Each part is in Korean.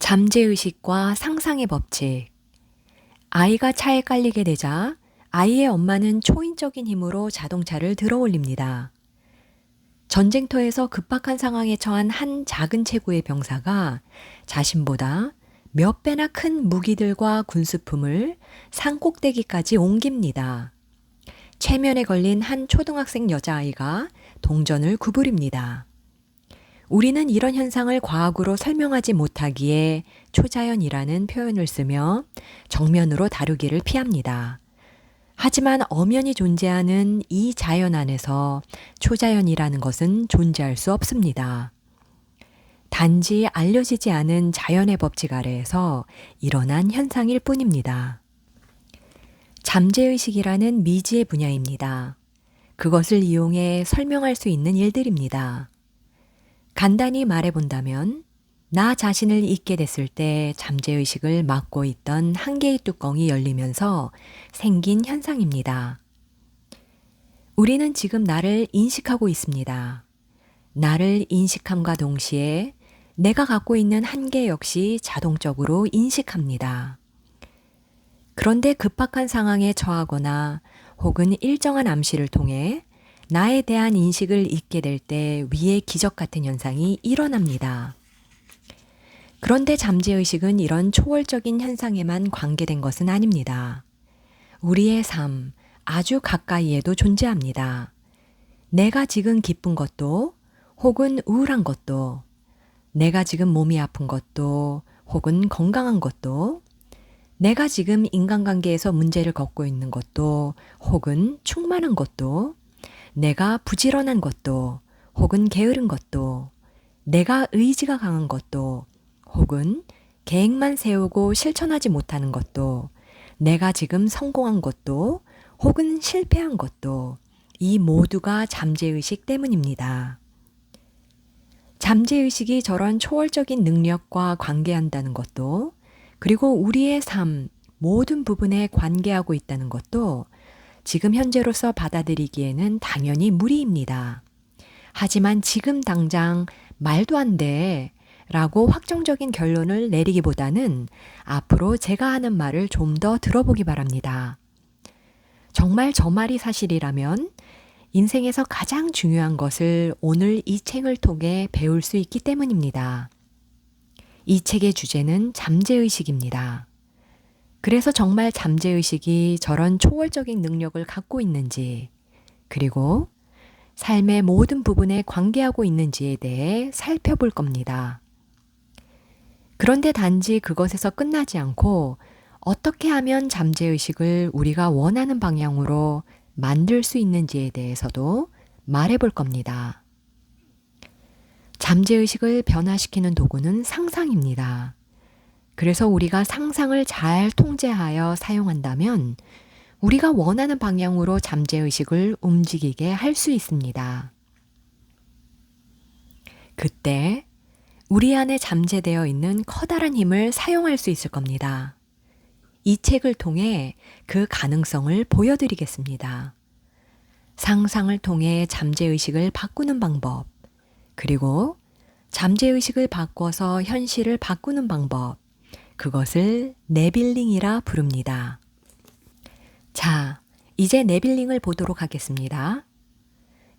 잠재의식과 상상의 법칙. 아이가 차에 깔리게 되자 아이의 엄마는 초인적인 힘으로 자동차를 들어올립니다. 전쟁터에서 급박한 상황에 처한 한 작은 체구의 병사가 자신보다 몇 배나 큰 무기들과 군수품을 산꼭대기까지 옮깁니다. 체면에 걸린 한 초등학생 여자아이가 동전을 구부립니다. 우리는 이런 현상을 과학으로 설명하지 못하기에 초자연이라는 표현을 쓰며 정면으로 다루기를 피합니다. 하지만 엄연히 존재하는 이 자연 안에서 초자연이라는 것은 존재할 수 없습니다. 단지 알려지지 않은 자연의 법칙 아래에서 일어난 현상일 뿐입니다. 잠재의식이라는 미지의 분야입니다. 그것을 이용해 설명할 수 있는 일들입니다. 간단히 말해본다면 나 자신을 잊게 됐을 때 잠재의식을 막고 있던 한 개의 뚜껑이 열리면서 생긴 현상입니다. 우리는 지금 나를 인식하고 있습니다. 나를 인식함과 동시에 내가 갖고 있는 한계 역시 자동적으로 인식합니다. 그런데 급박한 상황에 처하거나 혹은 일정한 암시를 통해 나에 대한 인식을 잊게 될 때 위의 기적 같은 현상이 일어납니다. 그런데 잠재의식은 이런 초월적인 현상에만 관계된 것은 아닙니다. 우리의 삶, 아주 가까이에도 존재합니다. 내가 지금 기쁜 것도 혹은 우울한 것도, 내가 지금 몸이 아픈 것도 혹은 건강한 것도, 내가 지금 인간관계에서 문제를 겪고 있는 것도 혹은 충만한 것도, 내가 부지런한 것도 혹은 게으른 것도, 내가 의지가 강한 것도 혹은 계획만 세우고 실천하지 못하는 것도, 내가 지금 성공한 것도 혹은 실패한 것도 이 모두가 잠재의식 때문입니다. 잠재의식이 저런 초월적인 능력과 관계한다는 것도, 그리고 우리의 삶 모든 부분에 관계하고 있다는 것도 지금 현재로서 받아들이기에는 당연히 무리입니다. 하지만 지금 당장 말도 안 돼 라고 확정적인 결론을 내리기보다는 앞으로 제가 하는 말을 좀 더 들어보기 바랍니다. 정말 저 말이 사실이라면 인생에서 가장 중요한 것을 오늘 이 책을 통해 배울 수 있기 때문입니다. 이 책의 주제는 잠재의식입니다. 그래서 정말 잠재의식이 저런 초월적인 능력을 갖고 있는지, 그리고 삶의 모든 부분에 관계하고 있는지에 대해 살펴볼 겁니다. 그런데 단지 그것에서 끝나지 않고 어떻게 하면 잠재의식을 우리가 원하는 방향으로 만들 수 있는지에 대해서도 말해볼 겁니다. 잠재의식을 변화시키는 도구는 상상입니다. 그래서 우리가 상상을 잘 통제하여 사용한다면 우리가 원하는 방향으로 잠재의식을 움직이게 할 수 있습니다. 그때 우리 안에 잠재되어 있는 커다란 힘을 사용할 수 있을 겁니다. 이 책을 통해 그 가능성을 보여드리겠습니다. 상상을 통해 잠재의식을 바꾸는 방법, 그리고 잠재의식을 바꿔서 현실을 바꾸는 방법, 그것을 내빌링이라 부릅니다. 자, 이제 내빌링을 보도록 하겠습니다.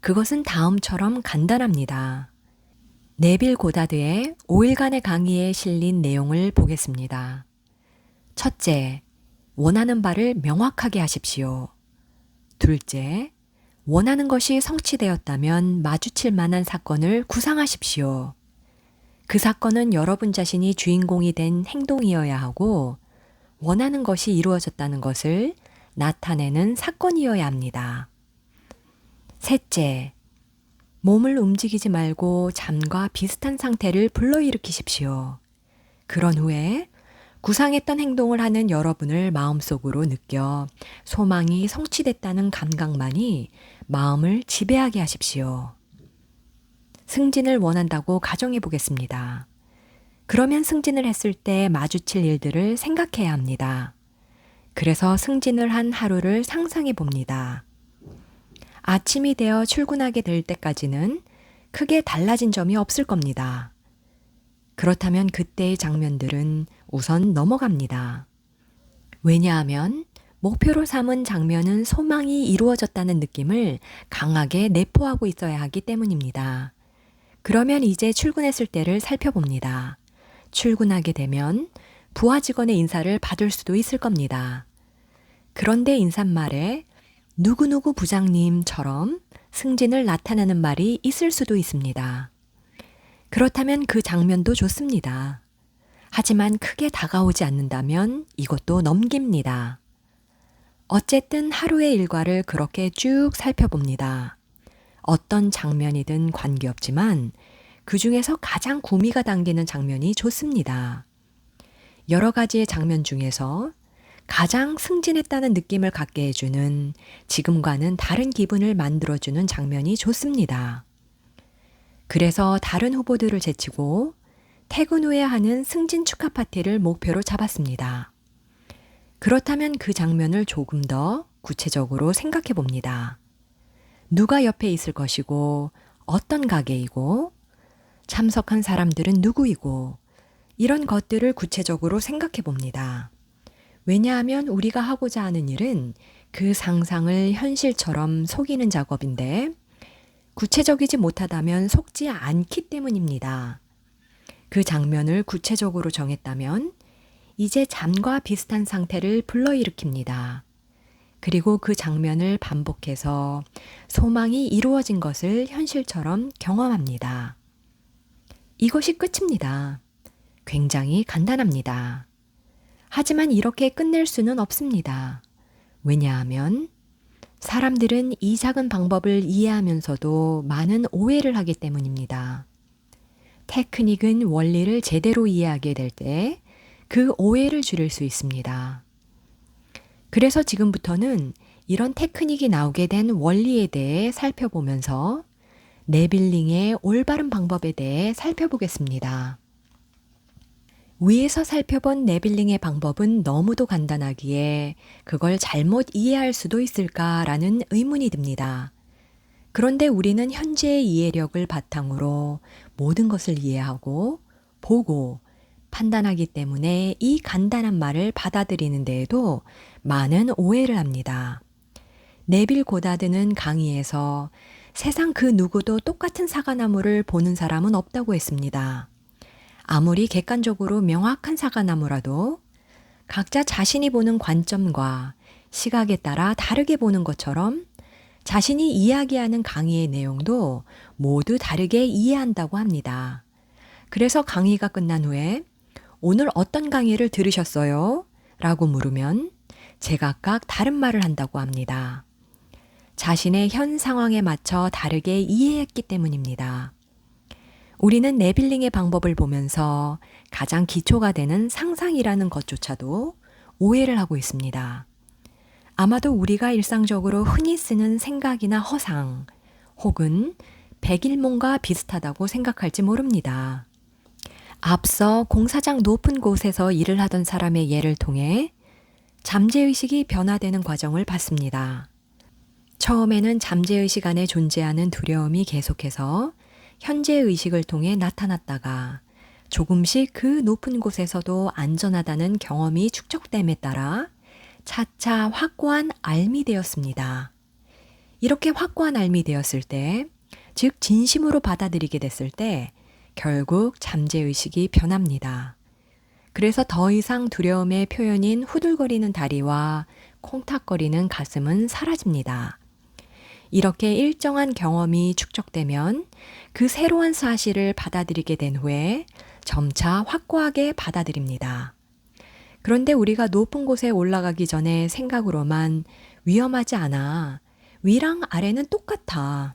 그것은 다음처럼 간단합니다. 네빌 고다드의 5일간의 강의에 실린 내용을 보겠습니다. 첫째, 원하는 바를 명확하게 하십시오. 둘째, 원하는 것이 성취되었다면 마주칠 만한 사건을 구상하십시오. 그 사건은 여러분 자신이 주인공이 된 행동이어야 하고 원하는 것이 이루어졌다는 것을 나타내는 사건이어야 합니다. 셋째, 몸을 움직이지 말고 잠과 비슷한 상태를 불러일으키십시오. 그런 후에 구상했던 행동을 하는 여러분을 마음속으로 느껴 소망이 성취됐다는 감각만이 마음을 지배하게 하십시오. 승진을 원한다고 가정해 보겠습니다. 그러면 승진을 했을 때 마주칠 일들을 생각해야 합니다. 그래서 승진을 한 하루를 상상해 봅니다. 아침이 되어 출근하게 될 때까지는 크게 달라진 점이 없을 겁니다. 그렇다면 그때의 장면들은 우선 넘어갑니다. 왜냐하면 목표로 삼은 장면은 소망이 이루어졌다는 느낌을 강하게 내포하고 있어야 하기 때문입니다. 그러면 이제 출근했을 때를 살펴봅니다. 출근하게 되면 부하 직원의 인사를 받을 수도 있을 겁니다. 그런데 인사말에 누구누구 부장님처럼 승진을 나타내는 말이 있을 수도 있습니다. 그렇다면 그 장면도 좋습니다. 하지만 크게 다가오지 않는다면 이것도 넘깁니다. 어쨌든 하루의 일과를 그렇게 쭉 살펴봅니다. 어떤 장면이든 관계없지만 그 중에서 가장 구미가 당기는 장면이 좋습니다. 여러 가지의 장면 중에서 가장 승진했다는 느낌을 갖게 해주는 지금과는 다른 기분을 만들어주는 장면이 좋습니다. 그래서 다른 후보들을 제치고 퇴근 후에 하는 승진 축하 파티를 목표로 잡았습니다. 그렇다면 그 장면을 조금 더 구체적으로 생각해 봅니다. 누가 옆에 있을 것이고 어떤 가게이고 참석한 사람들은 누구이고 이런 것들을 구체적으로 생각해 봅니다. 왜냐하면 우리가 하고자 하는 일은 그 상상을 현실처럼 속이는 작업인데 구체적이지 못하다면 속지 않기 때문입니다. 그 장면을 구체적으로 정했다면 이제 잠과 비슷한 상태를 불러일으킵니다. 그리고 그 장면을 반복해서 소망이 이루어진 것을 현실처럼 경험합니다. 이것이 끝입니다. 굉장히 간단합니다. 하지만 이렇게 끝낼 수는 없습니다. 왜냐하면 사람들은 이 작은 방법을 이해하면서도 많은 오해를 하기 때문입니다. 테크닉은 원리를 제대로 이해하게 될 때 그 오해를 줄일 수 있습니다. 그래서 지금부터는 이런 테크닉이 나오게 된 원리에 대해 살펴보면서 네빌링의 올바른 방법에 대해 살펴보겠습니다. 위에서 살펴본 네빌링의 방법은 너무도 간단하기에 그걸 잘못 이해할 수도 있을까라는 의문이 듭니다. 그런데 우리는 현재의 이해력을 바탕으로 모든 것을 이해하고 보고 판단하기 때문에 이 간단한 말을 받아들이는 데에도 많은 오해를 합니다. 네빌 고다드는 강의에서 세상 그 누구도 똑같은 사과나무를 보는 사람은 없다고 했습니다. 아무리 객관적으로 명확한 사과나무라도 각자 자신이 보는 관점과 시각에 따라 다르게 보는 것처럼 자신이 이야기하는 강의의 내용도 모두 다르게 이해한다고 합니다. 그래서 강의가 끝난 후에 오늘 어떤 강의를 들으셨어요? 라고 물으면 제각각 다른 말을 한다고 합니다. 자신의 현 상황에 맞춰 다르게 이해했기 때문입니다. 우리는 네빌링의 방법을 보면서 가장 기초가 되는 상상이라는 것조차도 오해를 하고 있습니다. 아마도 우리가 일상적으로 흔히 쓰는 생각이나 허상 혹은 백일몽과 비슷하다고 생각할지 모릅니다. 앞서 공사장 높은 곳에서 일을 하던 사람의 예를 통해 잠재의식이 변화되는 과정을 봤습니다. 처음에는 잠재의식 안에 존재하는 두려움이 계속해서 현재의식을 통해 나타났다가 조금씩 그 높은 곳에서도 안전하다는 경험이 축적됨에 따라 차차 확고한 알미 되었습니다. 이렇게 확고한 알미 되었을 때, 즉 진심으로 받아들이게 됐을 때 결국 잠재의식이 변합니다. 그래서 더 이상 두려움의 표현인 후들거리는 다리와 콩닥거리는 가슴은 사라집니다. 이렇게 일정한 경험이 축적되면 그 새로운 사실을 받아들이게 된 후에 점차 확고하게 받아들입니다. 그런데 우리가 높은 곳에 올라가기 전에 생각으로만 위험하지 않아, 위랑 아래는 똑같아,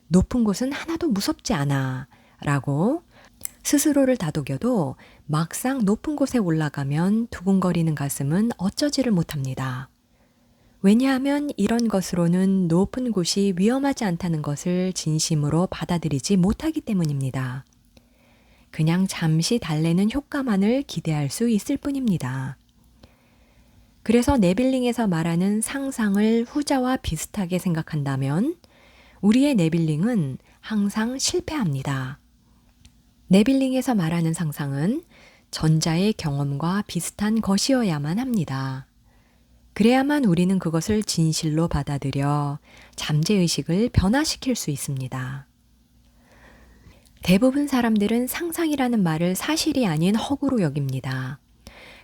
높은 곳은 하나도 무섭지 않아 라고 스스로를 다독여도 막상 높은 곳에 올라가면 두근거리는 가슴은 어쩌지를 못합니다. 왜냐하면 이런 것으로는 높은 곳이 위험하지 않다는 것을 진심으로 받아들이지 못하기 때문입니다. 그냥 잠시 달래는 효과만을 기대할 수 있을 뿐입니다. 그래서 네빌링에서 말하는 상상을 후자와 비슷하게 생각한다면 우리의 네빌링은 항상 실패합니다. 네빌링에서 말하는 상상은 전자의 경험과 비슷한 것이어야만 합니다. 그래야만 우리는 그것을 진실로 받아들여 잠재의식을 변화시킬 수 있습니다. 대부분 사람들은 상상이라는 말을 사실이 아닌 허구로 여깁니다.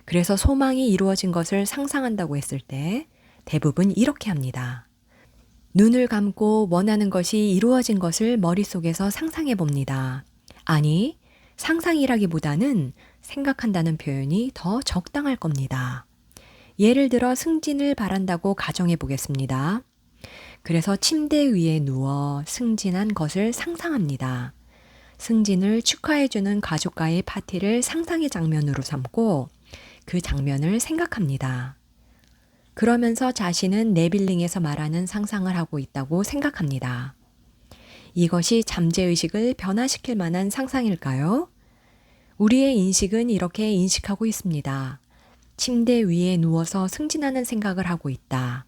그래서 소망이 이루어진 것을 상상한다고 했을 때 대부분 이렇게 합니다. 눈을 감고 원하는 것이 이루어진 것을 머릿속에서 상상해 봅니다. 아니, 상상이라기보다는 생각한다는 표현이 더 적당할 겁니다. 예를 들어 승진을 바란다고 가정해 보겠습니다. 그래서 침대 위에 누워 승진한 것을 상상합니다. 승진을 축하해주는 가족과의 파티를 상상의 장면으로 삼고 그 장면을 생각합니다. 그러면서 자신은 네빌링에서 말하는 상상을 하고 있다고 생각합니다. 이것이 잠재의식을 변화시킬 만한 상상일까요? 우리의 인식은 이렇게 인식하고 있습니다. 침대 위에 누워서 승진하는 생각을 하고 있다.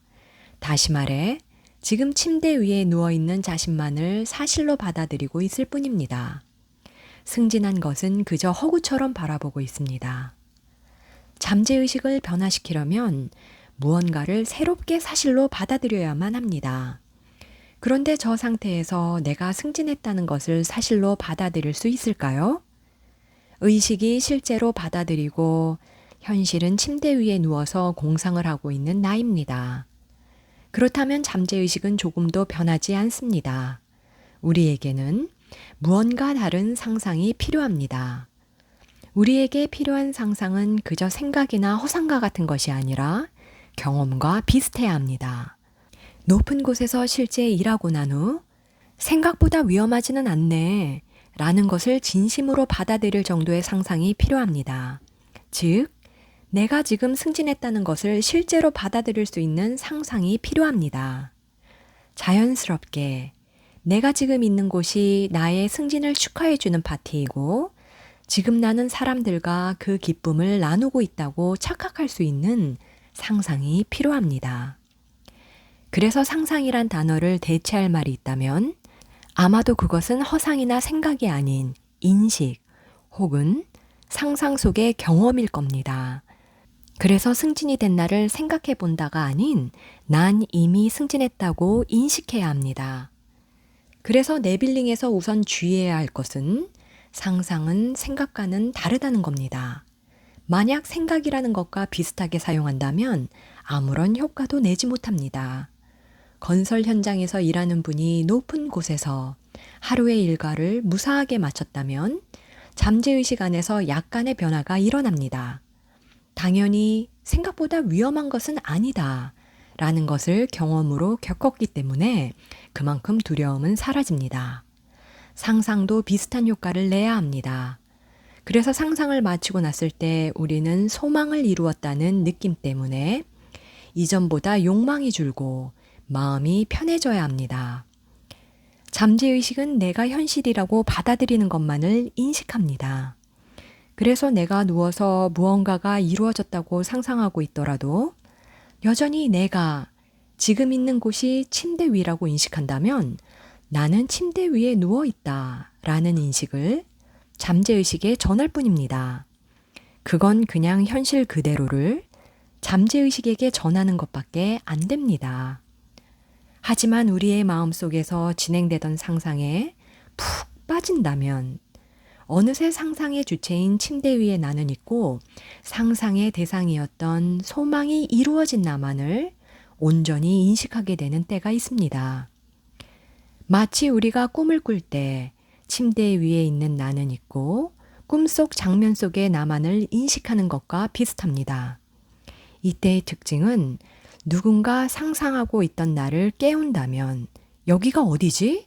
다시 말해, 지금 침대 위에 누워있는 자신만을 사실로 받아들이고 있을 뿐입니다. 승진한 것은 그저 허구처럼 바라보고 있습니다. 잠재의식을 변화시키려면 무언가를 새롭게 사실로 받아들여야만 합니다. 그런데 저 상태에서 내가 승진했다는 것을 사실로 받아들일 수 있을까요? 의식이 실제로 받아들이고 현실은 침대 위에 누워서 공상을 하고 있는 나입니다. 그렇다면 잠재의식은 조금도 변하지 않습니다. 우리에게는 무언가 다른 상상이 필요합니다. 우리에게 필요한 상상은 그저 생각이나 허상과 같은 것이 아니라 경험과 비슷해야 합니다. 높은 곳에서 실제 일하고 난 후 생각보다 위험하지는 않네 라는 것을 진심으로 받아들일 정도의 상상이 필요합니다. 즉, 내가 지금 승진했다는 것을 실제로 받아들일 수 있는 상상이 필요합니다. 자연스럽게 내가 지금 있는 곳이 나의 승진을 축하해주는 파티이고 지금 나는 사람들과 그 기쁨을 나누고 있다고 착각할 수 있는 상상이 필요합니다. 그래서 상상이란 단어를 대체할 말이 있다면 아마도 그것은 허상이나 생각이 아닌 인식 혹은 상상 속의 경험일 겁니다. 그래서 승진이 된 나를 생각해 본다가 아닌 난 이미 승진했다고 인식해야 합니다. 그래서 네빌링에서 우선 주의해야 할 것은 상상은 생각과는 다르다는 겁니다. 만약 생각이라는 것과 비슷하게 사용한다면 아무런 효과도 내지 못합니다. 건설 현장에서 일하는 분이 높은 곳에서 하루의 일과를 무사하게 마쳤다면 잠재의식 안에서 약간의 변화가 일어납니다. 당연히 생각보다 위험한 것은 아니다 라는 것을 경험으로 겪었기 때문에 그만큼 두려움은 사라집니다. 상상도 비슷한 효과를 내야 합니다. 그래서 상상을 마치고 났을 때 우리는 소망을 이루었다는 느낌 때문에 이전보다 욕망이 줄고 마음이 편해져야 합니다. 잠재의식은 내가 현실이라고 받아들이는 것만을 인식합니다. 그래서 내가 누워서 무언가가 이루어졌다고 상상하고 있더라도 여전히 내가 지금 있는 곳이 침대 위라고 인식한다면 나는 침대 위에 누워 있다 라는 인식을 잠재의식에 전할 뿐입니다. 그건 그냥 현실 그대로를 잠재의식에게 전하는 것밖에 안 됩니다. 하지만 우리의 마음속에서 진행되던 상상에 푹 빠진다면 어느새 상상의 주체인 침대 위에 나는 있고 상상의 대상이었던 소망이 이루어진 나만을 온전히 인식하게 되는 때가 있습니다. 마치 우리가 꿈을 꿀 때 침대 위에 있는 나는 있고 꿈속 장면 속의 나만을 인식하는 것과 비슷합니다. 이때의 특징은 누군가 상상하고 있던 나를 깨운다면 여기가 어디지?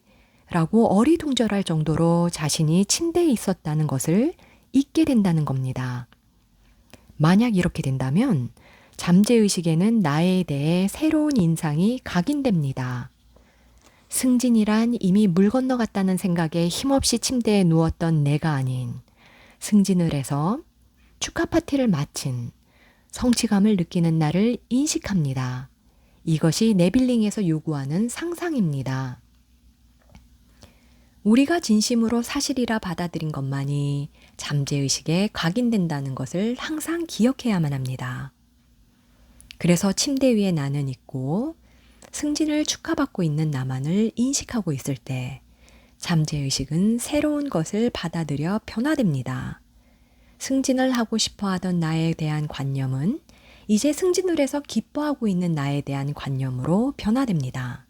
라고 어리둥절할 정도로 자신이 침대에 있었다는 것을 잊게 된다는 겁니다. 만약 이렇게 된다면 잠재의식에는 나에 대해 새로운 인상이 각인됩니다. 승진이란 이미 물 건너갔다는 생각에 힘없이 침대에 누웠던 내가 아닌 승진을 해서 축하 파티를 마친 성취감을 느끼는 나를 인식합니다. 이것이 네빌링에서 요구하는 상상입니다. 우리가 진심으로 사실이라 받아들인 것만이 잠재의식에 각인된다는 것을 항상 기억해야만 합니다. 그래서 침대 위에 나는 있고 승진을 축하받고 있는 나만을 인식하고 있을 때 잠재의식은 새로운 것을 받아들여 변화됩니다. 승진을 하고 싶어 하던 나에 대한 관념은 이제 승진을 해서 기뻐하고 있는 나에 대한 관념으로 변화됩니다.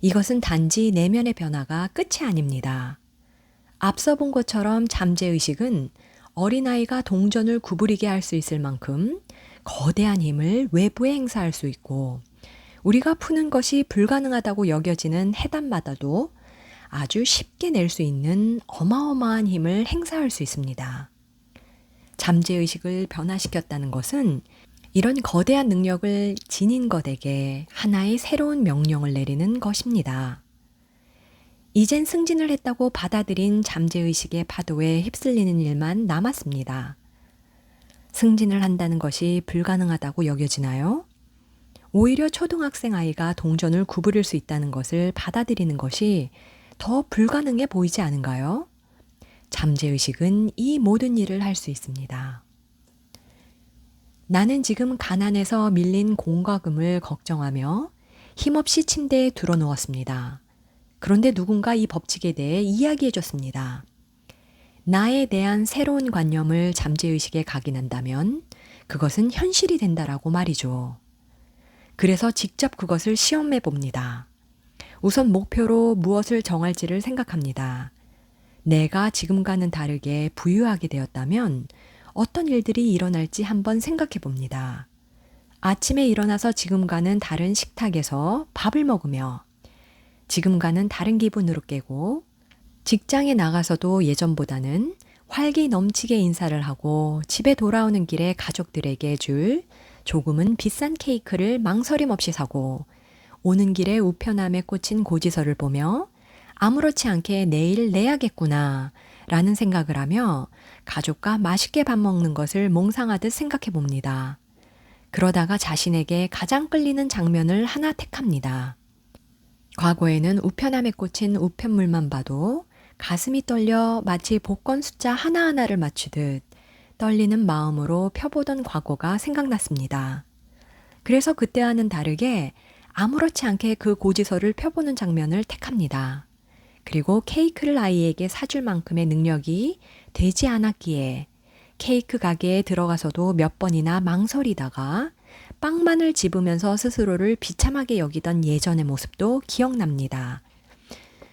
이것은 단지 내면의 변화가 끝이 아닙니다. 앞서 본 것처럼 잠재의식은 어린아이가 동전을 구부리게 할 수 있을 만큼 거대한 힘을 외부에 행사할 수 있고 우리가 푸는 것이 불가능하다고 여겨지는 해답마다도 아주 쉽게 낼 수 있는 어마어마한 힘을 행사할 수 있습니다. 잠재의식을 변화시켰다는 것은 이런 거대한 능력을 지닌 것에게 하나의 새로운 명령을 내리는 것입니다. 이젠 승진을 했다고 받아들인 잠재의식의 파도에 휩쓸리는 일만 남았습니다. 승진을 한다는 것이 불가능하다고 여겨지나요? 오히려 초등학생 아이가 동전을 구부릴 수 있다는 것을 받아들이는 것이 더 불가능해 보이지 않은가요? 잠재의식은 이 모든 일을 할 수 있습니다. 나는 지금 가난해서 밀린 공과 금을 걱정하며 힘없이 침대에 들어 누웠습니다. 그런데 누군가 이 법칙에 대해 이야기해 줬습니다. 나에 대한 새로운 관념을 잠재의식에 각인한다면 그것은 현실이 된다라고 말이죠. 그래서 직접 그것을 시험해 봅니다. 우선 목표로 무엇을 정할지를 생각합니다. 내가 지금과는 다르게 부유하게 되었다면 어떤 일들이 일어날지 한번 생각해 봅니다. 아침에 일어나서 지금과는 다른 식탁에서 밥을 먹으며 지금과는 다른 기분으로 깨고 직장에 나가서도 예전보다는 활기 넘치게 인사를 하고 집에 돌아오는 길에 가족들에게 줄 조금은 비싼 케이크를 망설임 없이 사고 오는 길에 우편함에 꽂힌 고지서를 보며 아무렇지 않게 내일 내야겠구나 라는 생각을 하며 가족과 맛있게 밥 먹는 것을 몽상하듯 생각해 봅니다. 그러다가 자신에게 가장 끌리는 장면을 하나 택합니다. 과거에는 우편함에 꽂힌 우편물만 봐도 가슴이 떨려 마치 복권 숫자 하나하나를 맞추듯 떨리는 마음으로 펴보던 과거가 생각났습니다. 그래서 그때와는 다르게 아무렇지 않게 그 고지서를 펴보는 장면을 택합니다. 그리고 케이크를 아이에게 사줄 만큼의 능력이 되지 않았기에 케이크 가게에 들어가서도 몇 번이나 망설이다가 빵만을 집으면서 스스로를 비참하게 여기던 예전의 모습도 기억납니다.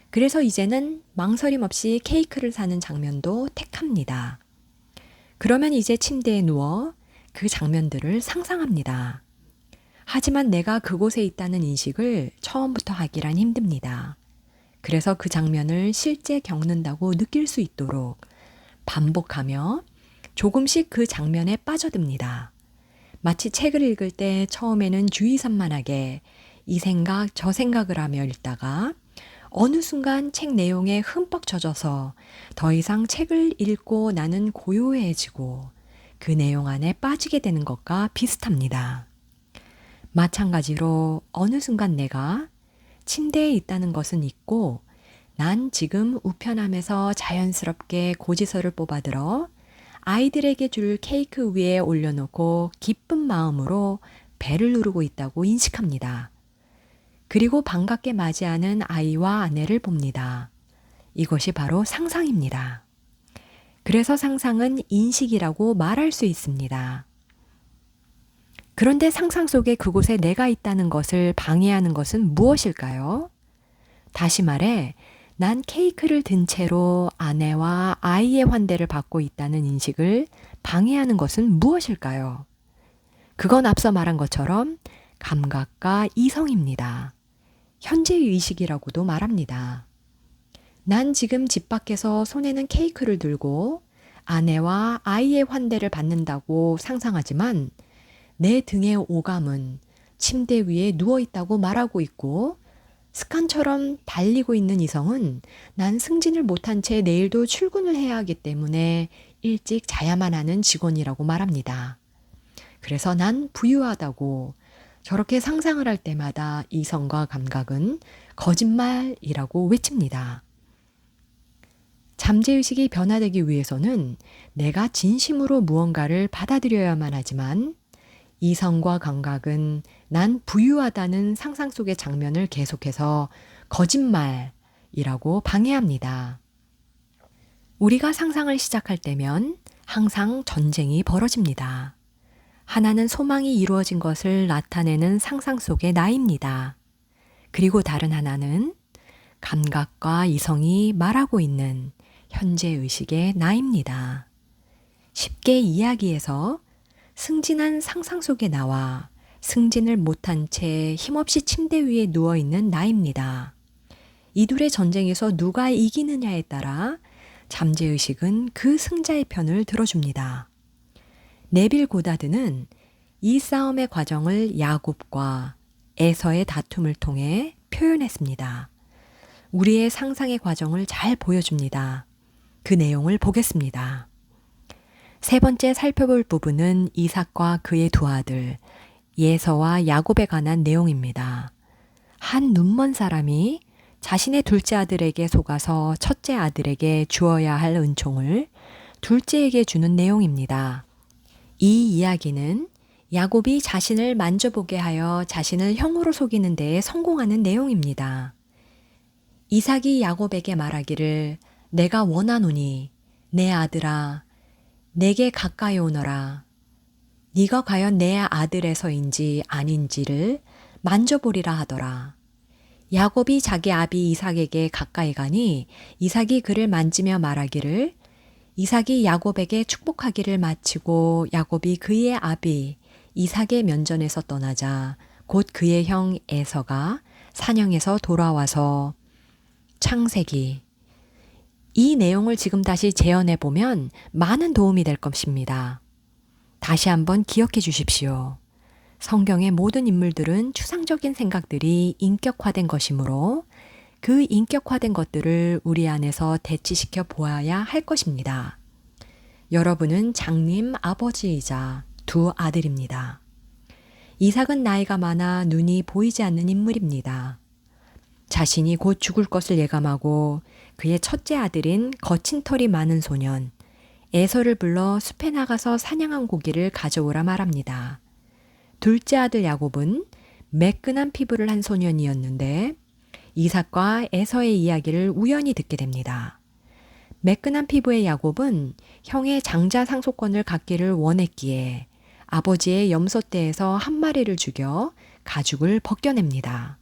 그래서 이제는 망설임 없이 케이크를 사는 장면도 택합니다. 그러면 이제 침대에 누워 그 장면들을 상상합니다. 하지만 내가 그곳에 있다는 인식을 처음부터 하기란 힘듭니다. 그래서 그 장면을 실제 겪는다고 느낄 수 있도록 반복하며 조금씩 그 장면에 빠져듭니다. 마치 책을 읽을 때 처음에는 주의산만하게 이 생각 저 생각을 하며 읽다가 어느 순간 책 내용에 흠뻑 젖어서 더 이상 책을 읽고 나는 고요해지고 그 내용 안에 빠지게 되는 것과 비슷합니다. 마찬가지로 어느 순간 내가 침대에 있다는 것은 있고 난 지금 우편함에서 자연스럽게 고지서를 뽑아들어 아이들에게 줄 케이크 위에 올려놓고 기쁜 마음으로 배를 누르고 있다고 인식합니다. 그리고 반갑게 맞이하는 아이와 아내를 봅니다. 이것이 바로 상상입니다. 그래서 상상은 인식이라고 말할 수 있습니다. 그런데 상상 속에 그곳에 내가 있다는 것을 방해하는 것은 무엇일까요? 다시 말해, 난 케이크를 든 채로 아내와 아이의 환대를 받고 있다는 인식을 방해하는 것은 무엇일까요? 그건 앞서 말한 것처럼 감각과 이성입니다. 현재의식이라고도 말합니다. 난 지금 집 밖에서 손에는 케이크를 들고 아내와 아이의 환대를 받는다고 상상하지만 내 등의 오감은 침대 위에 누워있다고 말하고 있고 습관처럼 달리고 있는 이성은 난 승진을 못한 채 내일도 출근을 해야 하기 때문에 일찍 자야만 하는 직원이라고 말합니다. 그래서 난 부유하다고 저렇게 상상을 할 때마다 이성과 감각은 거짓말이라고 외칩니다. 잠재의식이 변화되기 위해서는 내가 진심으로 무언가를 받아들여야만 하지만 이성과 감각은 난 부유하다는 상상 속의 장면을 계속해서 거짓말이라고 방해합니다. 우리가 상상을 시작할 때면 항상 전쟁이 벌어집니다. 하나는 소망이 이루어진 것을 나타내는 상상 속의 나입니다. 그리고 다른 하나는 감각과 이성이 말하고 있는 현재 의식의 나입니다. 쉽게 이야기해서 승진한 상상 속의 나와 승진을 못한 채 힘없이 침대 위에 누워있는 나입니다. 이 둘의 전쟁에서 누가 이기느냐에 따라 잠재의식은 그 승자의 편을 들어줍니다. 네빌 고다드는 이 싸움의 과정을 야곱과 에서의 다툼을 통해 표현했습니다. 우리의 상상의 과정을 잘 보여줍니다. 그 내용을 보겠습니다. 세 번째 살펴볼 부분은 이삭과 그의 두 아들 에서와 야곱에 관한 내용입니다. 한 눈먼 사람이 자신의 둘째 아들에게 속아서 첫째 아들에게 주어야 할 은총을 둘째에게 주는 내용입니다. 이 이야기는 야곱이 자신을 만져보게 하여 자신을 형으로 속이는 데에 성공하는 내용입니다. 이삭이 야곱에게 말하기를 내가 원하노니 내 아들아 내게 가까이 오너라. 네가 과연 내 아들에서인지 아닌지를 만져보리라 하더라. 야곱이 자기 아비 이삭에게 가까이 가니 이삭이 그를 만지며 말하기를 이삭이 야곱에게 축복하기를 마치고 야곱이 그의 아비 이삭의 면전에서 떠나자 곧 그의 형 에서가 사냥에서 돌아와서 창세기 이 내용을 지금 다시 재현해 보면 많은 도움이 될 것입니다. 다시 한번 기억해 주십시오. 성경의 모든 인물들은 추상적인 생각들이 인격화된 것이므로 그 인격화된 것들을 우리 안에서 대치시켜 보아야 할 것입니다. 여러분은 장님 아버지이자 두 아들입니다. 이삭은 나이가 많아 눈이 보이지 않는 인물입니다. 자신이 곧 죽을 것을 예감하고 그의 첫째 아들인 거친 털이 많은 소년 에서를 불러 숲에 나가서 사냥한 고기를 가져오라 말합니다. 둘째 아들 야곱은 매끈한 피부를 한 소년이었는데 이삭과 에서의 이야기를 우연히 듣게 됩니다. 매끈한 피부의 야곱은 형의 장자 상속권을 갖기를 원했기에 아버지의 염소떼에서 한 마리를 죽여 가죽을 벗겨냅니다.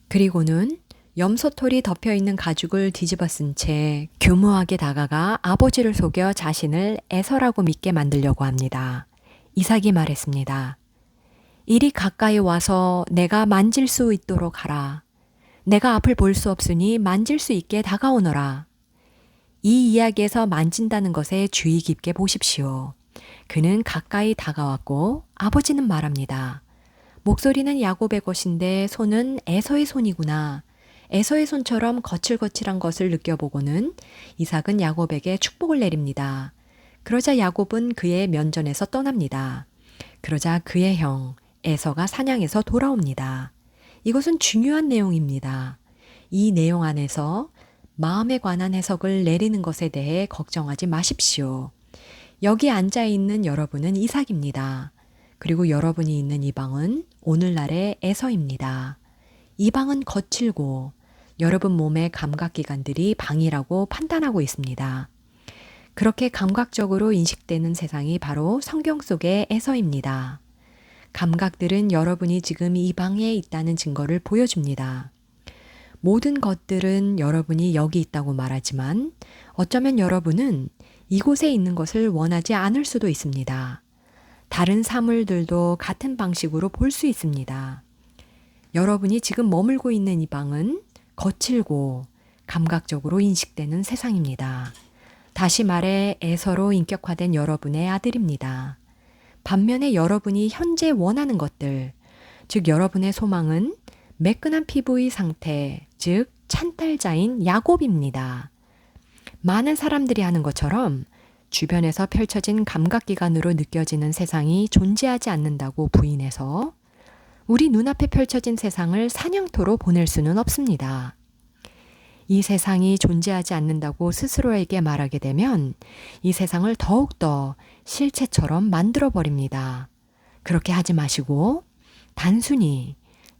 그리고는 염소털이 덮여있는 가죽을 뒤집어 쓴 채 교묘하게 다가가 아버지를 속여 자신을 에서라고 믿게 만들려고 합니다. 이삭이 말했습니다. 이리 가까이 와서 내가 만질 수 있도록 하라. 내가 앞을 볼 수 없으니 만질 수 있게 다가오너라. 이 이야기에서 만진다는 것에 주의 깊게 보십시오. 그는 가까이 다가왔고 아버지는 말합니다. 목소리는 야곱의 것인데 손은 에서의 손이구나. 에서의 손처럼 거칠거칠한 것을 느껴보고는 이삭은 야곱에게 축복을 내립니다. 그러자 야곱은 그의 면전에서 떠납니다. 그러자 그의 형 에서가 사냥에서 돌아옵니다. 이것은 중요한 내용입니다. 이 내용 안에서 마음에 관한 해석을 내리는 것에 대해 걱정하지 마십시오. 여기 앉아있는 여러분은 이삭입니다. 그리고 여러분이 있는 이 방은 오늘날의 에서입니다. 이 방은 거칠고 여러분 몸의 감각기관들이 방이라고 판단하고 있습니다. 그렇게 감각적으로 인식되는 세상이 바로 성경 속의 에서입니다. 감각들은 여러분이 지금 이 방에 있다는 증거를 보여줍니다. 모든 것들은 여러분이 여기 있다고 말하지만 어쩌면 여러분은 이곳에 있는 것을 원하지 않을 수도 있습니다. 다른 사물들도 같은 방식으로 볼 수 있습니다. 여러분이 지금 머물고 있는 이 방은 거칠고 감각적으로 인식되는 세상입니다. 다시 말해 에서로 인격화된 여러분의 아들입니다. 반면에 여러분이 현재 원하는 것들, 즉 여러분의 소망은 매끈한 피부의 상태, 즉 찬탈자인 야곱입니다. 많은 사람들이 하는 것처럼 주변에서 펼쳐진 감각기관으로 느껴지는 세상이 존재하지 않는다고 부인해서 우리 눈앞에 펼쳐진 세상을 사냥터로 보낼 수는 없습니다. 이 세상이 존재하지 않는다고 스스로에게 말하게 되면 이 세상을 더욱더 실체처럼 만들어 버립니다. 그렇게 하지 마시고 단순히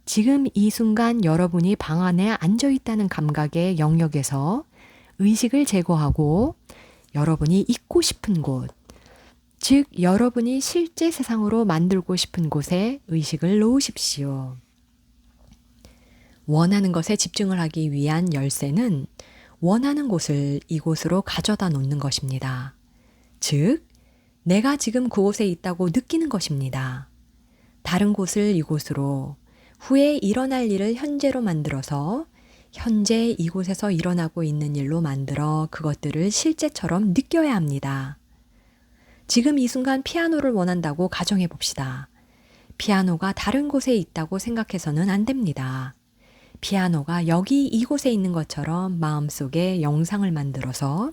지금 이 순간 여러분이 방 안에 앉아 있다는 감각의 영역에서 의식을 제거하고 여러분이 있고 싶은 곳, 즉 여러분이 실제 세상으로 만들고 싶은 곳에 의식을 놓으십시오. 원하는 것에 집중을 하기 위한 열쇠는 원하는 곳을 이곳으로 가져다 놓는 것입니다. 즉, 내가 지금 그곳에 있다고 느끼는 것입니다. 다른 곳을 이곳으로, 후에 일어날 일을 현재로 만들어서 현재 이곳에서 일어나고 있는 일로 만들어 그것들을 실제처럼 느껴야 합니다. 지금 이 순간 피아노를 원한다고 가정해 봅시다. 피아노가 다른 곳에 있다고 생각해서는 안 됩니다. 피아노가 여기 이곳에 있는 것처럼 마음속에 영상을 만들어서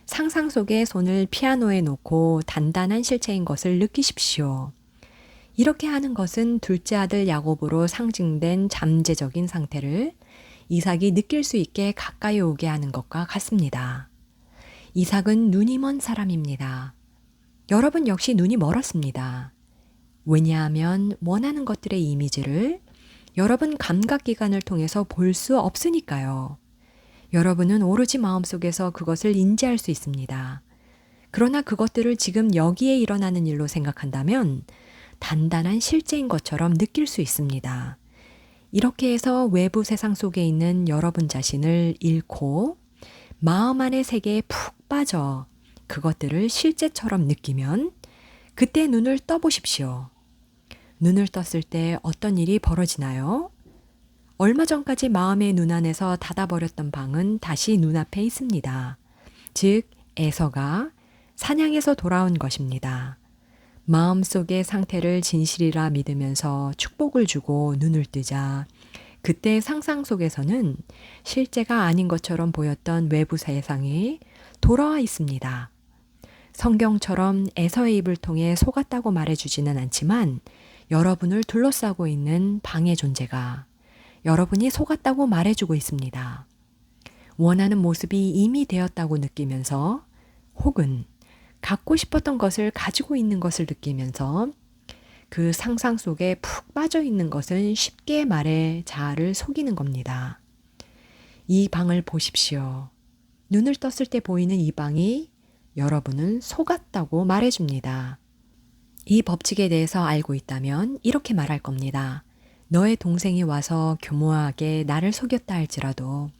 상상 속에 손을 피아노에 놓고 단단한 실체인 것을 느끼십시오. 이렇게 하는 것은 둘째 아들 야곱으로 상징된 잠재적인 상태를 이삭이 느낄 수 있게 가까이 오게 하는 것과 같습니다. 이삭은 눈이 먼 사람입니다. 여러분 역시 눈이 멀었습니다. 왜냐하면 원하는 것들의 이미지를 여러분 감각기관을 통해서 볼 수 없으니까요. 여러분은 오로지 마음속에서 그것을 인지할 수 있습니다. 그러나 그것들을 지금 여기에 일어나는 일로 생각한다면 단단한 실제인 것처럼 느낄 수 있습니다. 이렇게 해서 외부 세상 속에 있는 여러분 자신을 잃고 마음 안의 세계에 푹 빠져 그것들을 실제처럼 느끼면 그때 눈을 떠보십시오. 눈을 떴을 때 어떤 일이 벌어지나요? 얼마 전까지 마음의 눈 안에서 닫아버렸던 방은 다시 눈앞에 있습니다. 즉, 에서가 사냥에서 돌아온 것입니다. 마음속의 상태를 진실이라 믿으면서 축복을 주고 눈을 뜨자 그때 상상 속에서는 실제가 아닌 것처럼 보였던 외부 세상이 돌아와 있습니다. 성경처럼 에서의 입을 통해 속았다고 말해주지는 않지만 여러분을 둘러싸고 있는 방의 존재가 여러분이 속았다고 말해주고 있습니다. 원하는 모습이 이미 되었다고 느끼면서 혹은 갖고 싶었던 것을 가지고 있는 것을 느끼면서 그 상상 속에 푹 빠져 있는 것은 쉽게 말해 자아를 속이는 겁니다. 이 방을 보십시오. 눈을 떴을 때 보이는 이 방이 여러분은 속았다고 말해줍니다. 이 법칙에 대해서 알고 있다면 이렇게 말할 겁니다. 너의 동생이 와서 교모하게 나를 속였다 할지라도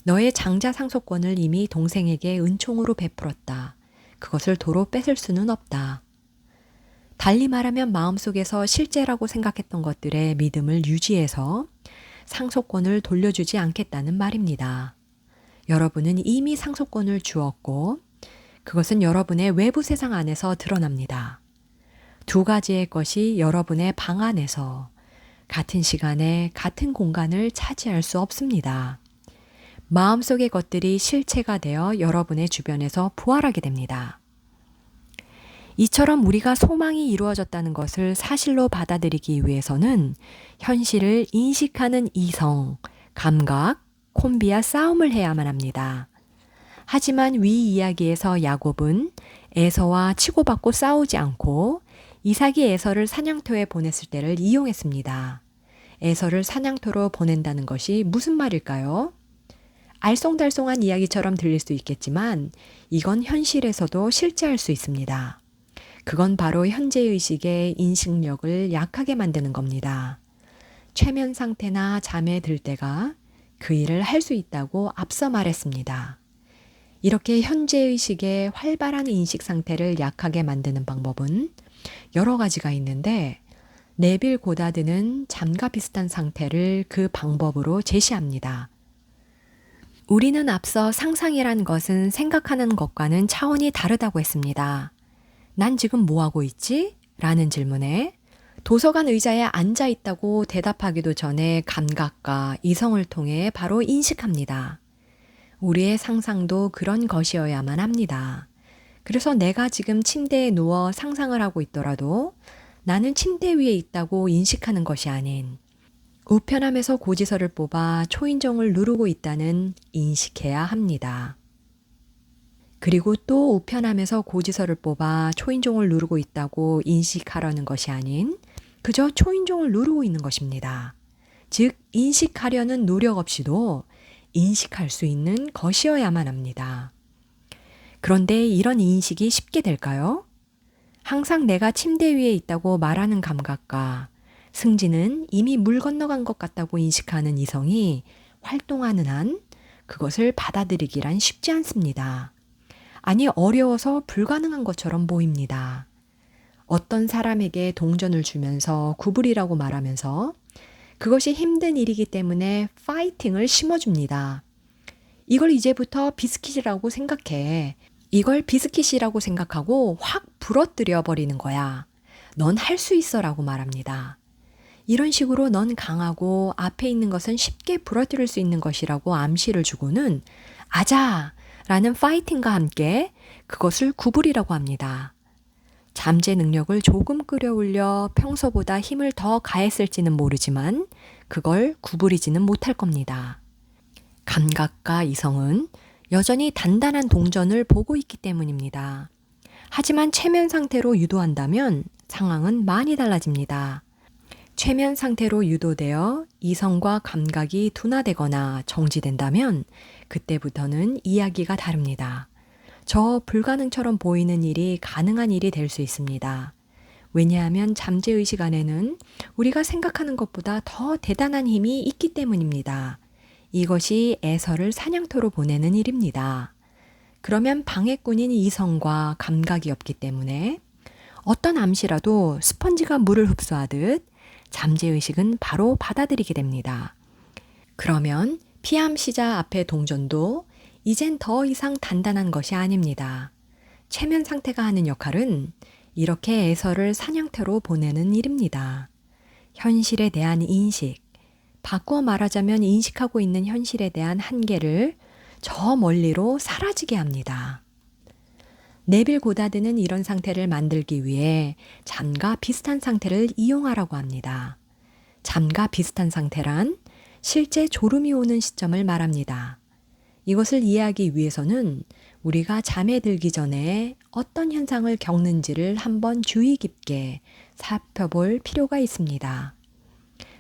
너의 장자 상속권을 이미 동생에게 은총으로 베풀었다. 그것을 도로 뺏을 수는 없다. 달리 말하면 마음속에서 실제라고 생각했던 것들의 믿음을 유지해서 상속권을 돌려주지 않겠다는 말입니다. 여러분은 이미 상속권을 주었고 그것은 여러분의 외부 세상 안에서 드러납니다. 두 가지의 것이 여러분의 방 안에서 같은 시간에 같은 공간을 차지할 수 없습니다. 마음속의 것들이 실체가 되어 여러분의 주변에서 부활하게 됩니다. 이처럼 우리가 소망이 이루어졌다는 것을 사실로 받아들이기 위해서는 현실을 인식하는 이성, 감각, 콤비와 싸움을 해야만 합니다. 하지만 위 이야기에서 야곱은 에서와 치고받고 싸우지 않고 이삭이 에서를 사냥터에 보냈을 때를 이용했습니다. 에서를 사냥터로 보낸다는 것이 무슨 말일까요? 알쏭달쏭한 이야기처럼 들릴 수 있겠지만 이건 현실에서도 실제할 수 있습니다. 그건 바로 현재의식의 인식력을 약하게 만드는 겁니다. 최면 상태나 잠에 들 때가 그 일을 할 수 있다고 앞서 말했습니다. 이렇게 현재의식의 활발한 인식 상태를 약하게 만드는 방법은 여러 가지가 있는데 네빌 고다드는 잠과 비슷한 상태를 그 방법으로 제시합니다. 우리는 앞서 상상이란 것은 생각하는 것과는 차원이 다르다고 했습니다. 난 지금 뭐하고 있지? 라는 질문에 도서관 의자에 앉아 있다고 대답하기도 전에 감각과 이성을 통해 바로 인식합니다. 우리의 상상도 그런 것이어야만 합니다. 그래서 내가 지금 침대에 누워 상상을 하고 있더라도 나는 침대 위에 있다고 인식하는 것이 아닌 우편함에서 고지서를 뽑아 초인종을 누르고 있다는 인식해야 합니다. 그리고 또 우편함에서 고지서를 뽑아 초인종을 누르고 있다고 인식하려는 것이 아닌 그저 초인종을 누르고 있는 것입니다. 즉, 인식하려는 노력 없이도 인식할 수 있는 것이어야만 합니다. 그런데 이런 인식이 쉽게 될까요? 항상 내가 침대 위에 있다고 말하는 감각과 승진은 이미 물 건너간 것 같다고 인식하는 이성이 활동하는 한 그것을 받아들이기란 쉽지 않습니다. 아니, 어려워서 불가능한 것처럼 보입니다. 어떤 사람에게 동전을 주면서 구불이라고 말하면서 그것이 힘든 일이기 때문에 파이팅을 심어줍니다. 이걸 이제부터 비스킷이라고 생각해. 이걸 비스킷이라고 생각하고 확 부러뜨려 버리는 거야. 넌 할 수 있어 라고 말합니다. 이런 식으로 넌 강하고 앞에 있는 것은 쉽게 부러뜨릴 수 있는 것이라고 암시를 주고는 아자! 라는 파이팅과 함께 그것을 구불이라고 합니다. 잠재 능력을 조금 끌어올려 평소보다 힘을 더 가했을지는 모르지만 그걸 구부리지는 못할 겁니다. 감각과 이성은 여전히 단단한 동전을 보고 있기 때문입니다. 하지만 최면 상태로 유도한다면 상황은 많이 달라집니다. 최면 상태로 유도되어 이성과 감각이 둔화되거나 정지된다면 그때부터는 이야기가 다릅니다. 저 불가능처럼 보이는 일이 가능한 일이 될 수 있습니다. 왜냐하면 잠재의식 안에는 우리가 생각하는 것보다 더 대단한 힘이 있기 때문입니다. 이것이 에서를 사냥터로 보내는 일입니다. 그러면 방해꾼인 이성과 감각이 없기 때문에 어떤 암시라도 스펀지가 물을 흡수하듯 잠재의식은 바로 받아들이게 됩니다. 그러면 피암시자 앞의 동전도 이젠 더 이상 단단한 것이 아닙니다. 최면 상태가 하는 역할은 이렇게 에서를 사냥터로 보내는 일입니다. 현실에 대한 인식, 바꾸어 말하자면 인식하고 있는 현실에 대한 한계를 저 멀리로 사라지게 합니다. 네빌 고다드는 이런 상태를 만들기 위해 잠과 비슷한 상태를 이용하라고 합니다. 잠과 비슷한 상태란 실제 졸음이 오는 시점을 말합니다. 이것을 이해하기 위해서는 우리가 잠에 들기 전에 어떤 현상을 겪는지를 한번 주의 깊게 살펴볼 필요가 있습니다.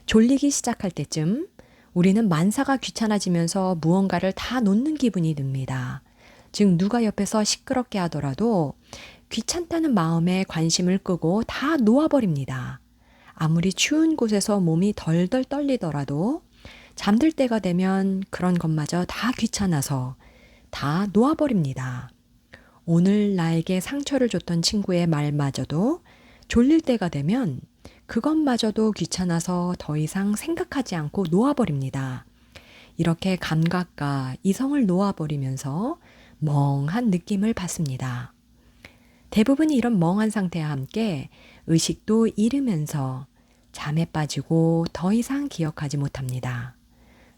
졸리기 시작할 때쯤 우리는 만사가 귀찮아지면서 무언가를 다 놓는 기분이 듭니다. 즉, 누가 옆에서 시끄럽게 하더라도 귀찮다는 마음에 관심을 끄고 다 놓아버립니다. 아무리 추운 곳에서 몸이 덜덜 떨리더라도 잠들 때가 되면 그런 것마저 다 귀찮아서 다 놓아버립니다. 오늘 나에게 상처를 줬던 친구의 말마저도 졸릴 때가 되면 그것마저도 귀찮아서 더 이상 생각하지 않고 놓아버립니다. 이렇게 감각과 이성을 놓아버리면서 멍한 느낌을 받습니다. 대부분 이런 멍한 상태와 함께 의식도 잃으면서 잠에 빠지고 더 이상 기억하지 못합니다.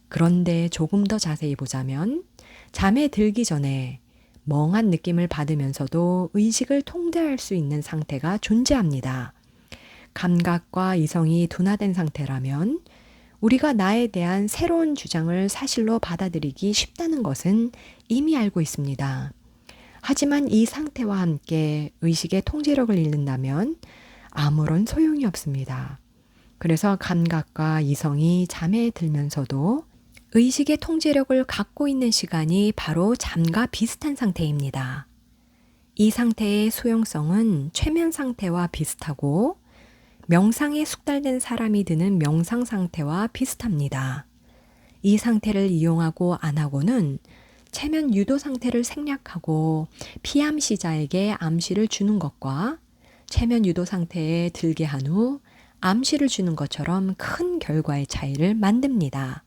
그런데 조금 더 자세히 보자면 잠에 들기 전에 멍한 느낌을 받으면서도 의식을 통제할 수 있는 상태가 존재합니다. 감각과 이성이 둔화된 상태라면 우리가 나에 대한 새로운 주장을 사실로 받아들이기 쉽다는 것은 이미 알고 있습니다. 하지만 이 상태와 함께 의식의 통제력을 잃는다면 아무런 소용이 없습니다. 그래서 감각과 이성이 잠에 들면서도 의식의 통제력을 갖고 있는 시간이 바로 잠과 비슷한 상태입니다. 이 상태의 수용성은 최면 상태와 비슷하고 명상에 숙달된 사람이 드는 명상 상태와 비슷합니다. 이 상태를 이용하고 안 하고는 최면 유도 상태를 생략하고 피암시자에게 암시를 주는 것과 최면 유도 상태에 들게 한 후 암시를 주는 것처럼 큰 결과의 차이를 만듭니다.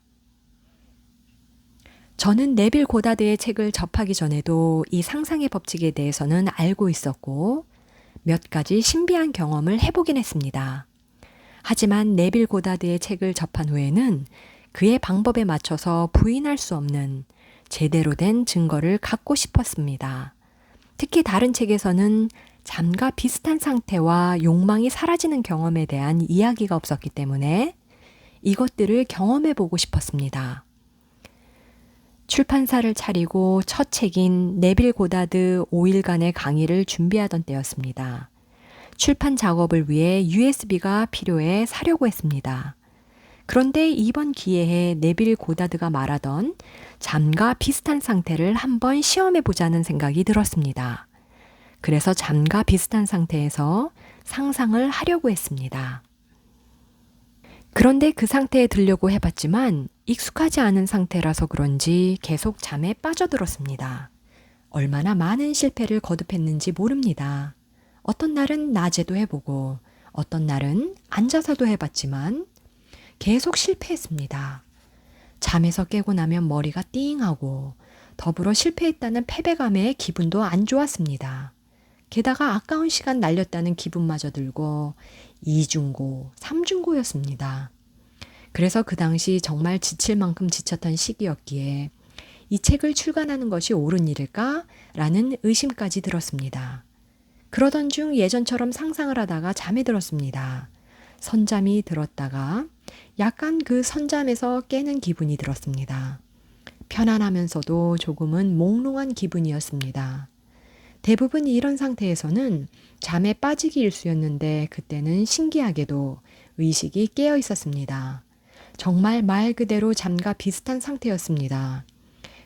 저는 네빌 고다드의 책을 접하기 전에도 이 상상의 법칙에 대해서는 알고 있었고 몇 가지 신비한 경험을 해보긴 했습니다. 하지만 네빌 고다드의 책을 접한 후에는 그의 방법에 맞춰서 부인할 수 없는 제대로 된 증거를 갖고 싶었습니다. 특히 다른 책에서는 잠과 비슷한 상태와 욕망이 사라지는 경험에 대한 이야기가 없었기 때문에 이것들을 경험해 보고 싶었습니다. 출판사를 차리고 첫 책인 네빌 고다드 5일간의 강의를 준비하던 때였습니다. 출판 작업을 위해 USB가 필요해 사려고 했습니다. 그런데 이번 기회에 네빌 고다드가 말하던 잠과 비슷한 상태를 한번 시험해 보자는 생각이 들었습니다. 그래서 잠과 비슷한 상태에서 상상을 하려고 했습니다. 그런데 그 상태에 들려고 해봤지만 익숙하지 않은 상태라서 그런지 계속 잠에 빠져들었습니다. 얼마나 많은 실패를 거듭했는지 모릅니다. 어떤 날은 낮에도 해보고 어떤 날은 앉아서도 해봤지만 계속 실패했습니다. 잠에서 깨고 나면 머리가 띵하고 더불어 실패했다는 패배감에 기분도 안 좋았습니다. 게다가 아까운 시간 날렸다는 기분마저 들고 2중고, 3중고였습니다. 그래서 그 당시 정말 지칠 만큼 지쳤던 시기였기에 이 책을 출간하는 것이 옳은 일일까? 라는 의심까지 들었습니다. 그러던 중 예전처럼 상상을 하다가 잠이 들었습니다. 선잠이 들었다가 약간 그 선잠에서 깨는 기분이 들었습니다. 편안하면서도 조금은 몽롱한 기분이었습니다. 대부분 이런 상태에서는 잠에 빠지기 일쑤였는데 그때는 신기하게도 의식이 깨어 있었습니다. 정말 말 그대로 잠과 비슷한 상태였습니다.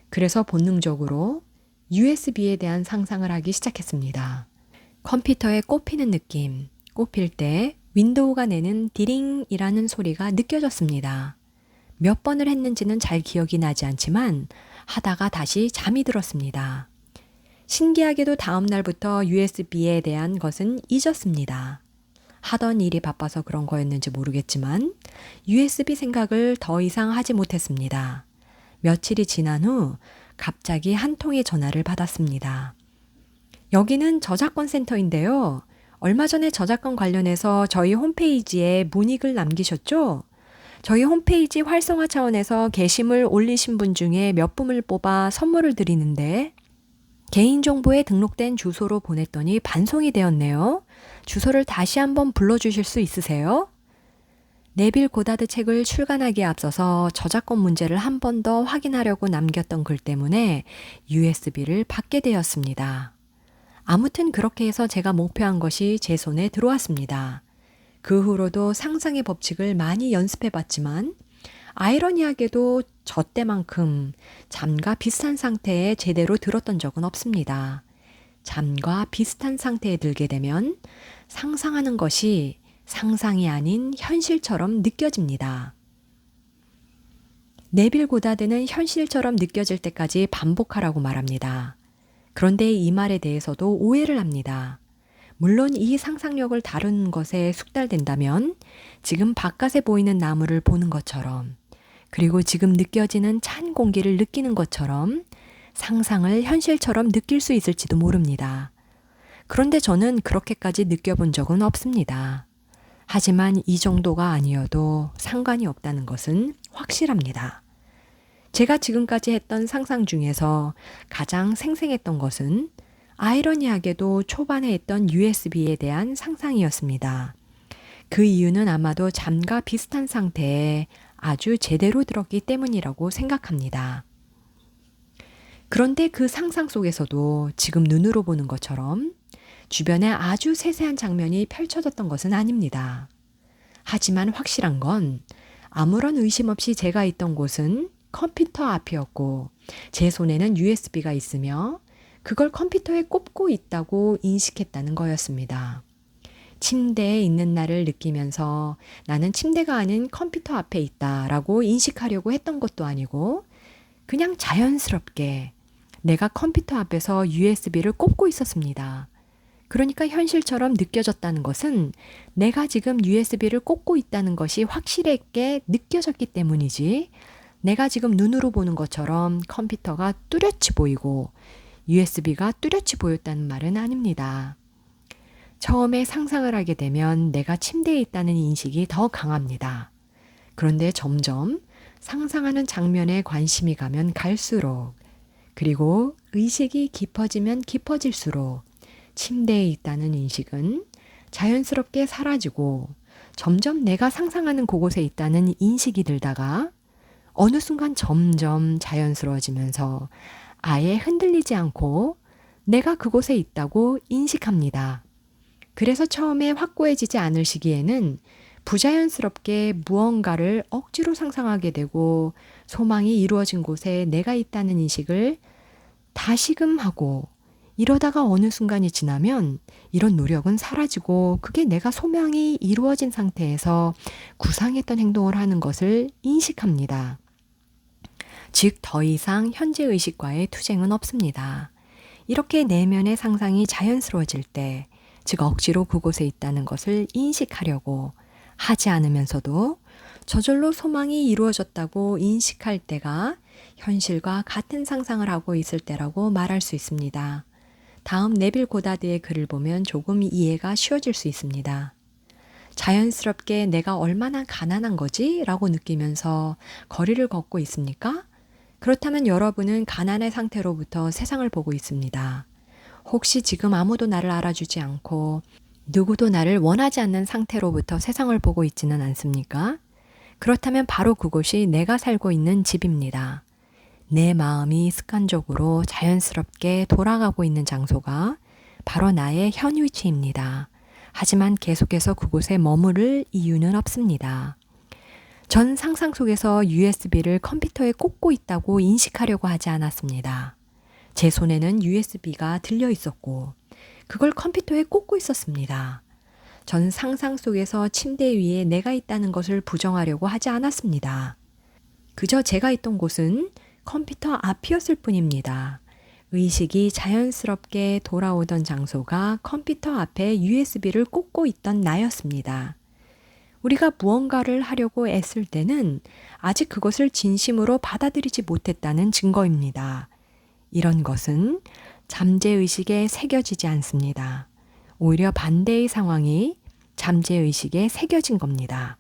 그래서 본능적으로 USB에 대한 상상을 하기 시작했습니다. 컴퓨터에 꼽히는 느낌, 꼽힐 때 윈도우가 내는 디링이라는 소리가 느껴졌습니다. 몇 번을 했는지는 잘 기억이 나지 않지만 하다가 다시 잠이 들었습니다. 신기하게도 다음 날부터 USB에 대한 것은 잊었습니다. 하던 일이 바빠서 그런 거였는지 모르겠지만 USB 생각을 더 이상 하지 못했습니다. 며칠이 지난 후 갑자기 한 통의 전화를 받았습니다. 여기는 저작권 센터인데요. 얼마 전에 저작권 관련해서 저희 홈페이지에 문의글 남기셨죠? 저희 홈페이지 활성화 차원에서 게시물 올리신 분 중에 몇 분을 뽑아 선물을 드리는데 개인정보에 등록된 주소로 보냈더니 반송이 되었네요. 주소를 다시 한번 불러주실 수 있으세요? 네빌 고다드 책을 출간하기에 앞서서 저작권 문제를 한 번 더 확인하려고 남겼던 글 때문에 USB를 받게 되었습니다. 아무튼 그렇게 해서 제가 목표한 것이 제 손에 들어왔습니다. 그 후로도 상상의 법칙을 많이 연습해 봤지만 아이러니하게도 저 때만큼 잠과 비슷한 상태에 제대로 들었던 적은 없습니다. 잠과 비슷한 상태에 들게 되면 상상하는 것이 상상이 아닌 현실처럼 느껴집니다. 네빌 고다드는 현실처럼 느껴질 때까지 반복하라고 말합니다. 그런데 이 말에 대해서도 오해를 합니다. 물론 이 상상력을 다루는 것에 숙달된다면 지금 바깥에 보이는 나무를 보는 것처럼 그리고 지금 느껴지는 찬 공기를 느끼는 것처럼 상상을 현실처럼 느낄 수 있을지도 모릅니다. 그런데 저는 그렇게까지 느껴본 적은 없습니다. 하지만 이 정도가 아니어도 상관이 없다는 것은 확실합니다. 제가 지금까지 했던 상상 중에서 가장 생생했던 것은 아이러니하게도 초반에 했던 USB에 대한 상상이었습니다. 그 이유는 아마도 잠과 비슷한 상태에 아주 제대로 들었기 때문이라고 생각합니다. 그런데 그 상상 속에서도 지금 눈으로 보는 것처럼 주변에 아주 세세한 장면이 펼쳐졌던 것은 아닙니다. 하지만 확실한 건 아무런 의심 없이 제가 있던 곳은 컴퓨터 앞이었고 제 손에는 USB가 있으며 그걸 컴퓨터에 꼽고 있다고 인식했다는 거였습니다. 침대에 있는 나를 느끼면서 나는 침대가 아닌 컴퓨터 앞에 있다라고 인식하려고 했던 것도 아니고 그냥 자연스럽게 내가 컴퓨터 앞에서 USB를 꼽고 있었습니다. 그러니까 현실처럼 느껴졌다는 것은 내가 지금 USB를 꽂고 있다는 것이 확실하게 느껴졌기 때문이지 내가 지금 눈으로 보는 것처럼 컴퓨터가 뚜렷이 보이고 USB가 뚜렷이 보였다는 말은 아닙니다. 처음에 상상을 하게 되면 내가 침대에 있다는 인식이 더 강합니다. 그런데 점점 상상하는 장면에 관심이 가면 갈수록 그리고 의식이 깊어지면 깊어질수록 침대에 있다는 인식은 자연스럽게 사라지고 점점 내가 상상하는 그곳에 있다는 인식이 들다가 어느 순간 점점 자연스러워지면서 아예 흔들리지 않고 내가 그곳에 있다고 인식합니다. 그래서 처음에 확고해지지 않을 시기에는 부자연스럽게 무언가를 억지로 상상하게 되고 소망이 이루어진 곳에 내가 있다는 인식을 다시금 하고 이러다가 어느 순간이 지나면 이런 노력은 사라지고 그게 내가 소망이 이루어진 상태에서 구상했던 행동을 하는 것을 인식합니다. 즉, 더 이상 현재 의식과의 투쟁은 없습니다. 이렇게 내면의 상상이 자연스러워질 때, 즉 억지로 그곳에 있다는 것을 인식하려고 하지 않으면서도 저절로 소망이 이루어졌다고 인식할 때가 현실과 같은 상상을 하고 있을 때라고 말할 수 있습니다. 다음 네빌 고다드의 글을 보면 조금 이해가 쉬워질 수 있습니다. 자연스럽게 내가 얼마나 가난한 거지? 라고 느끼면서 거리를 걷고 있습니까? 그렇다면 여러분은 가난의 상태로부터 세상을 보고 있습니다. 혹시 지금 아무도 나를 알아주지 않고 누구도 나를 원하지 않는 상태로부터 세상을 보고 있지는 않습니까? 그렇다면 바로 그곳이 내가 살고 있는 집입니다. 내 마음이 습관적으로 자연스럽게 돌아가고 있는 장소가 바로 나의 현 위치입니다. 하지만 계속해서 그곳에 머무를 이유는 없습니다. 전 상상 속에서 USB를 컴퓨터에 꽂고 있다고 인식하려고 하지 않았습니다. 제 손에는 USB가 들려 있었고 그걸 컴퓨터에 꽂고 있었습니다. 전 상상 속에서 침대 위에 내가 있다는 것을 부정하려고 하지 않았습니다. 그저 제가 있던 곳은 컴퓨터 앞이었을 뿐입니다. 의식이 자연스럽게 돌아오던 장소가 컴퓨터 앞에 USB를 꽂고 있던 나였습니다. 우리가 무언가를 하려고 애쓸 때는 아직 그것을 진심으로 받아들이지 못했다는 증거입니다. 이런 것은 잠재의식에 새겨지지 않습니다. 오히려 반대의 상황이 잠재의식에 새겨진 겁니다.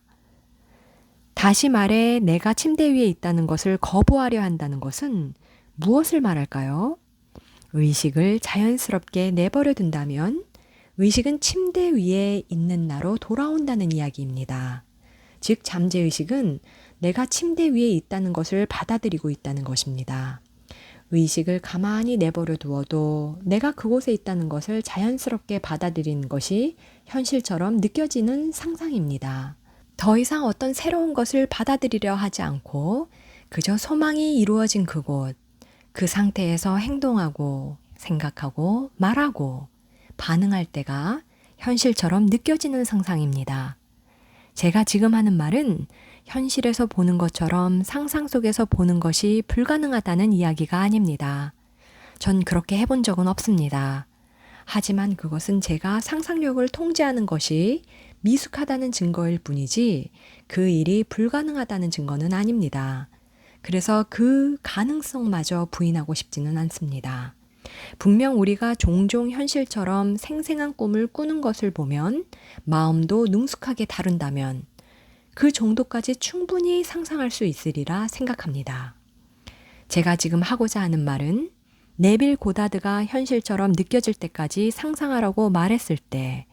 다시 말해 내가 침대 위에 있다는 것을 거부하려 한다는 것은 무엇을 말할까요? 의식을 자연스럽게 내버려 둔다면 의식은 침대 위에 있는 나로 돌아온다는 이야기입니다. 즉 잠재의식은 내가 침대 위에 있다는 것을 받아들이고 있다는 것입니다. 의식을 가만히 내버려 두어도 내가 그곳에 있다는 것을 자연스럽게 받아들이는 것이 현실처럼 느껴지는 상상입니다. 더 이상 어떤 새로운 것을 받아들이려 하지 않고 그저 소망이 이루어진 그곳, 그 상태에서 행동하고 생각하고 말하고 반응할 때가 현실처럼 느껴지는 상상입니다. 제가 지금 하는 말은 현실에서 보는 것처럼 상상 속에서 보는 것이 불가능하다는 이야기가 아닙니다. 전 그렇게 해본 적은 없습니다. 하지만 그것은 제가 상상력을 통제하는 것이 미숙하다는 증거일 뿐이지 그 일이 불가능하다는 증거는 아닙니다. 그래서 그 가능성마저 부인하고 싶지는 않습니다. 분명 우리가 종종 현실처럼 생생한 꿈을 꾸는 것을 보면 마음도 능숙하게 다룬다면 그 정도까지 충분히 상상할 수 있으리라 생각합니다. 제가 지금 하고자 하는 말은 네빌 고다드가 현실처럼 느껴질 때까지 상상하라고 말했을 때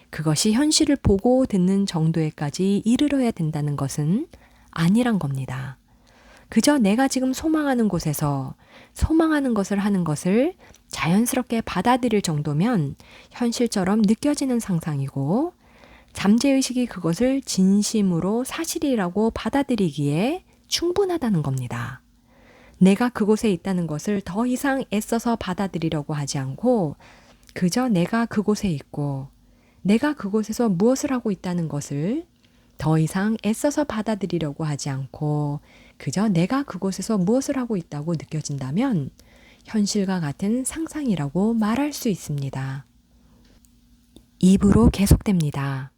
그것이 현실을 보고 듣는 정도에까지 이르러야 된다는 것은 아니란 겁니다. 그저 내가 지금 소망하는 곳에서 소망하는 것을 하는 것을 자연스럽게 받아들일 정도면 현실처럼 느껴지는 상상이고 잠재의식이 그것을 진심으로 사실이라고 받아들이기에 충분하다는 겁니다. 내가 그곳에 있다는 것을 더 이상 애써서 받아들이려고 하지 않고 그저 내가 그곳에 있고 내가 그곳에서 무엇을 하고 있다는 것을 더 이상 애써서 받아들이려고 하지 않고 그저 내가 그곳에서 무엇을 하고 있다고 느껴진다면 현실과 같은 상상이라고 말할 수 있습니다. 2부로 계속됩니다.